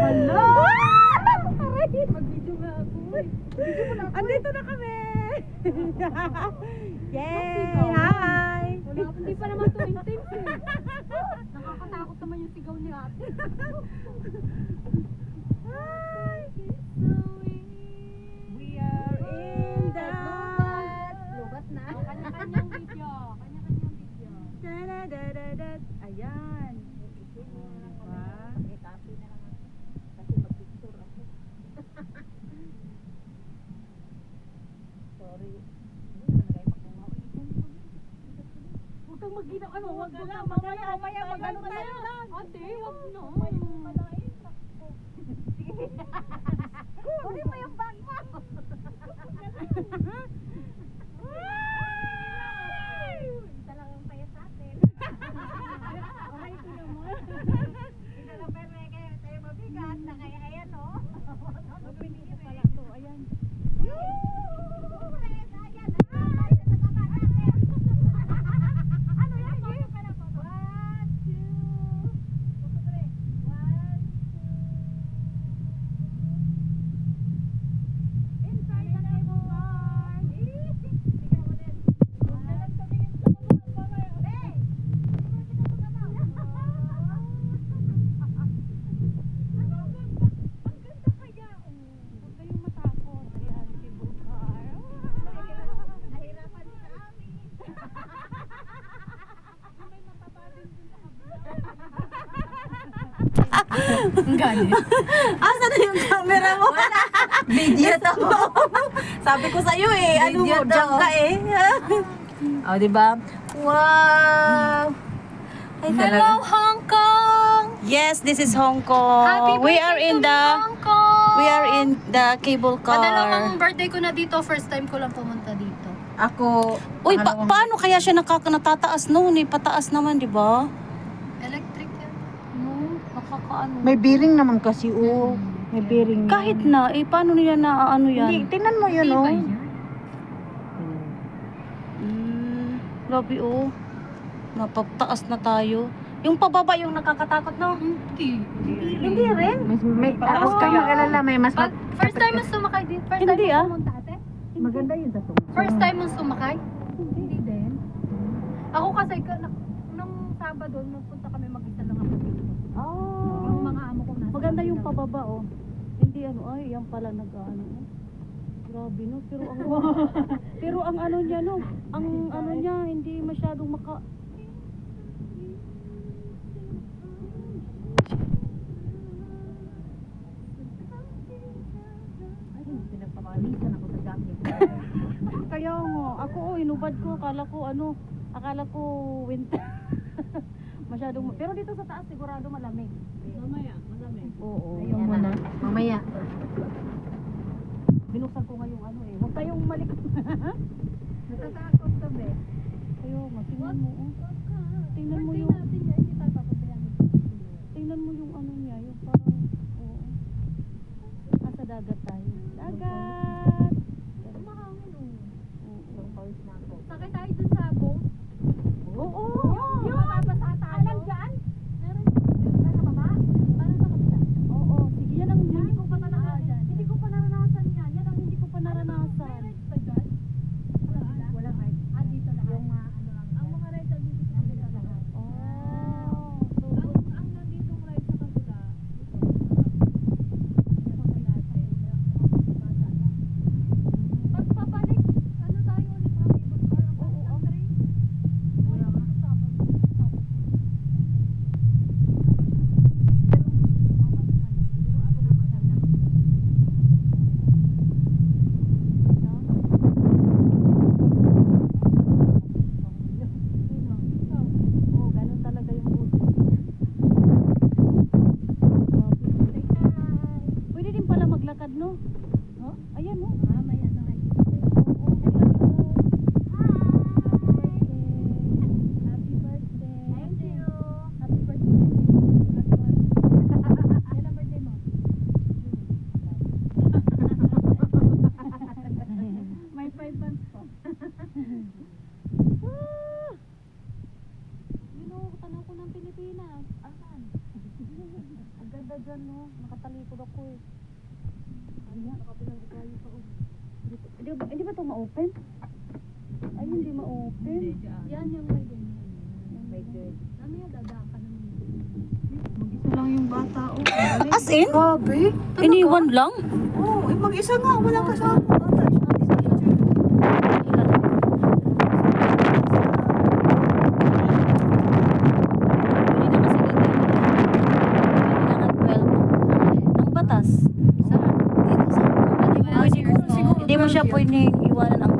Hala! Mag-video nga ako. Andito na kami! Yay! Sigaw. Hi! Wala, hindi pa naman to intense eh. Nakakatakot naman yung sigaw ni ate. Hi! We are in the... Lugat na. Kanya-kanyang video. Kanya-kanyang video. Da-da-da-da-da. Ayan. Diba? Copy na lang ako. Kasi mag-picture ako. Sorry. Huwag kang mag-ina. Ano? Huwag ka lang. Mamaya mag-ano tayo. Ate, huwag na. Kunin mo yung bag mo. Isa lang ang payat sa atin. Okay, ito naman. Ito lang pero kaya tayo mabigat na kaya ayan o. Magpinili pala to. Ayan. Ano yan? One, two. Inside the cable car. Ikaw mo din. Dalag kami yung Hey! Ang ganda kaya. Huwag kayong matakot. Ayan, cable car. Nahirapan sa amin. May mataba din dun sa Ang galit. Asa na yung camera mo? Video to. Sabi ko sa'yo eh. Ano mo? Diyan ka eh. O, diba? Wow! Ay, Hello, Hong Kong! Yes, this is Hong Kong. Happy We birthday are in to the Hong Kong! we are in the cable car. Padalawang birthday ko na dito. First time ko lang pumunta dito. Ako, Uy, paano kaya siya natataas noon eh? Pataas naman, di ba? Electric yan. No, nakakaano. may bearing naman kasi, oh. May bearing. Kahit na, eh, paano nila na ano yan? Hindi, tingnan mo yun, oh. Grabe oh. Napataas na tayo. Yung pababa yung nakakatakot no? Hindi. Hindi rin. May taas ka mag-alala, may mas First time mo sumakay din? First Hindi, time ah. mo pumunta ate? maganda yun sa to. First time mo sumakay? Hindi din. Ako kasi, nung Sabado, nagpunta kami mag-isa lang ako dito. Yung mga amo ko nasa Maganda yung kabila. pababa oh. Hindi ano, ay yan pala nag-ano. Grabe no, pero ang pero ang ano niya no, ang ano niya hindi masyadong maka Ay, pinagpamalisan ako sa jacket. Kaya nga, ako inubad ko, akala ko winter. Masyadong, pero dito sa taas sigurado malamig. Mamaya, malamig. Oo. Ayaw mo na. Mamaya. Binuksan ko nga yung ano eh. Huwag kayong malikot. Natatakot kami. Kayo, tingnan mo oh. Tingnan mo yung, natin yan, hindi tayo papabayaan. tingnan mo yung ano niya, yung parang, oo. Nasa dagat tayo. Dagat! Mahangin oh. Oo. Sakay tayo dun sa boat. Oo! Yung mababasa tayo. Alam dyan? Meron dyan sa baba. Parang sa kabila. Oo, sige yan ang Hindi ko pa naranasan. Hindi ko pa naranasan yan. Yan ang hindi ko pa naranasan. May rides ba dyan? Walang rides. Ah, dito lahat. Yung ano lang. Ang mga rides dito sa kabila lahat. Oh. dyan, no? Nakatalikod ako eh. Ano nga, nakabilang kayo pa. Hindi ba ito ma-open? Ay, hindi ma-open. Yan yung may ganyan. May good. Ano yung dadaka naman? Mag-isa lang yung bata. As in? Grabe. Iniwan lang? Oo, mag-isa nga. Walang kasama. Bata siya. Ang batas. Hindi mo siya pwedeng iwanan ang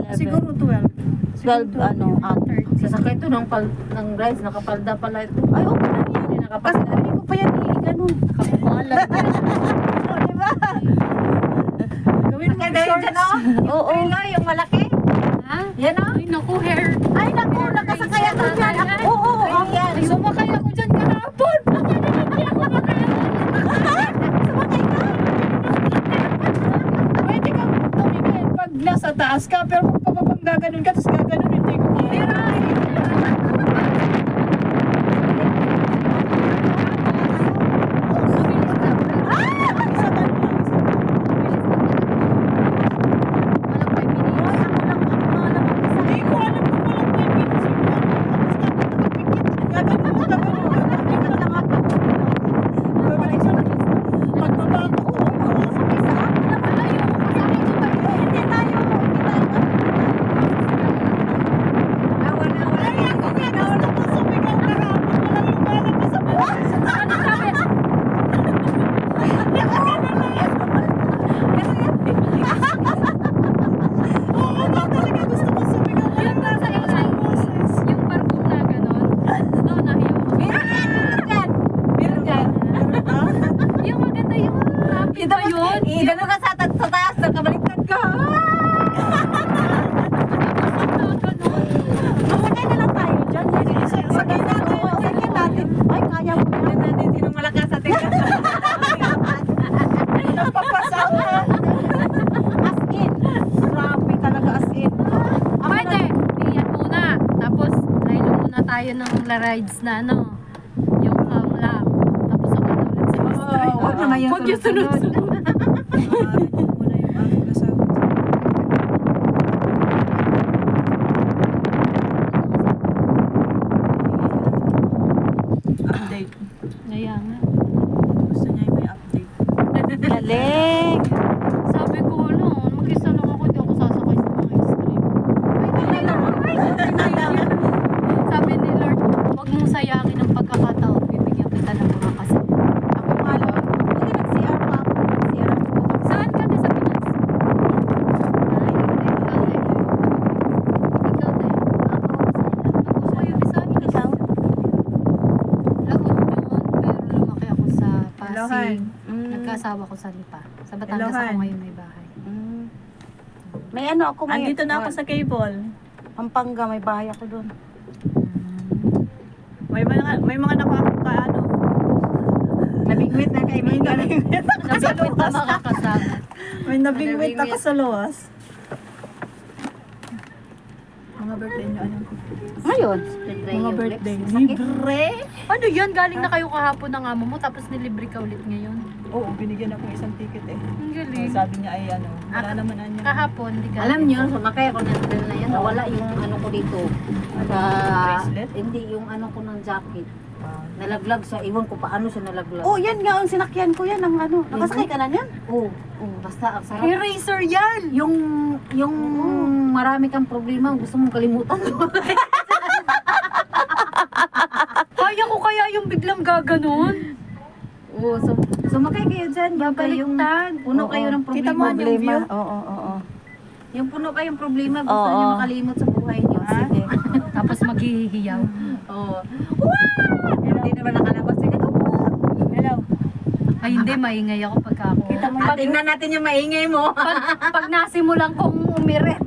11. Siguro 12. 12 ano, up. Sasakay ito ng rides, nakapalda pala ito. Ay, okay lang yan. Hindi Kasi nakapalda. hindi ko pa yan ganun. Nakapumalan. Diba? Gawin mo short. Oo. Yung malaki. Ha? Yan o. Ay, naku, hair. Ay, naku, nakasakay ako dyan. Oo. Yan. Sumakay ako dyan kahapon. Hindi ako makaya. Pwede kang tumingin pag nasa taas ka, pero kung papapang gaganon ka, tapos gaganon, hindi ko kaya. Hindi ko alam kung walang 5 minutes yun. Basta ako nakapikit. Gaganon lang, Babalik sa pagbaba ko. Ay, ako nga gusto ko sumigaw kahapon. Walang lumalabas sa boses. Ano sabi? Oo nga, talaga gusto ko sumigaw. Walang lumalabas sa boses. Yung parkour na gano'n. No, nahiyo. Yung maganda yung happy ba yun? Gano'n ka sa taas, nakabaliktad ka. Masakay na lang tayo dyan. Sakay na tayo. Sakay natin. Ay, kaya mo yan. Natin sinong malakas sa tingin. Napapasawa. As in. Grabe talaga as in. Pwede. Iyan muna. Tapos, lilo muna tayo ng rides na ano. Yung calm lang. Tapos ako na ulit sa Oo, wag naman yung Huwag yung sunod-sunod. muna yung aking kasama. Update. Kaya nga. Gusto niya yung may update. Galing. Sabi ko, ano, mag-isa lang ako. Hindi ako sasakay sa mga extreme. Sabi ni Lord, huwag mong sayangin ang pagkakataon. Bibigyan kita ng mga kasama. Ako nga lang. Buti nag-CR pa ako. Nag-CR ako. Saan ka din sa Pinas? Ay, ikaw din. Ikaw din. Ako sa iyo, Bisaya. Ikaw? La Union, pero lumaki ako sa Ilohan. Pasig. Nagkasawa ko sa Lipa. Sa Batangas Ilohan. ako ngayon may bahay. Mm. May ano ako may... Andito na ako sa cable. Pampanga, may bahay ako doon. May mga nakakaano. Nabigwit na kaibigan. Nabigwit na makakasama. May nabingwit ako sa luwas. Mga birthday niyo, ano? Ngayon? Mga birthday. Sakit? Libre? Ano yan? Galing na kayo kahapon ng amo mo tapos nilibre ka ulit ngayon. Oo, binigyan ako ng isang ticket eh. Ang galing. Sabi niya ay ano, wala naman anya. Kahapon, di ka. Alam niyo, sumakay ako ng train na yan. Nawala yung ano ko dito. Sa, Bracelet? hindi, yung ano ko ng jacket. Nalaglag sa, iwan ko paano siya nalaglag. Oh, yan nga ang sinakyan ko yan. Ang ano. Nakasakay ka na niyan? Oo, basta ang sarap. Eraser yan! Yung marami kang problema, gusto mong kalimutan. Kaya ko kaya yung biglang gaganon. Oo, sumakay kayo dyan. Yung Babaliktad. puno kayo ng problema. Kita mo yung view? Oo. Yung puno kayong problema, gusto Oo. niyo makalimot sa buhay niyo. Sige. Tapos maghihiyaw. Oo. Hindi naman nakalabas. Sige, Hello. Ay hindi, maingay ako pagka ako. tingnan natin yung maingay mo. Pag nasimulan kong umirit.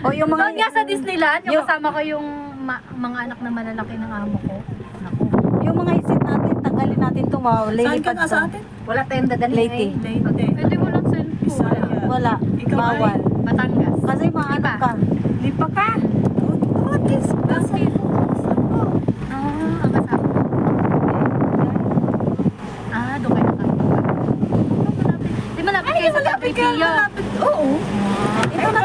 O yung mga... Doon nga sa Disneyland, yung Yung- kasama ko yung mga anak na malalaki ng amo ko. Naku. Yung mga isit natin, tanggalin natin ito. Saan ka Lilipad nga sa atin? Wala tayong dadalhin Lady. eh. Leyte. Pwede mo lang cellphone. Bisaya. Wala. Ikaw ay? Bawal. Batangas. Kasi maano Iba. ka. Lipa ka? Oh, this. Basket. Ah, ang kasama. Ah, doon kayo kayo sa malapit ka, Kapitiya. malapit. Oo. Ito na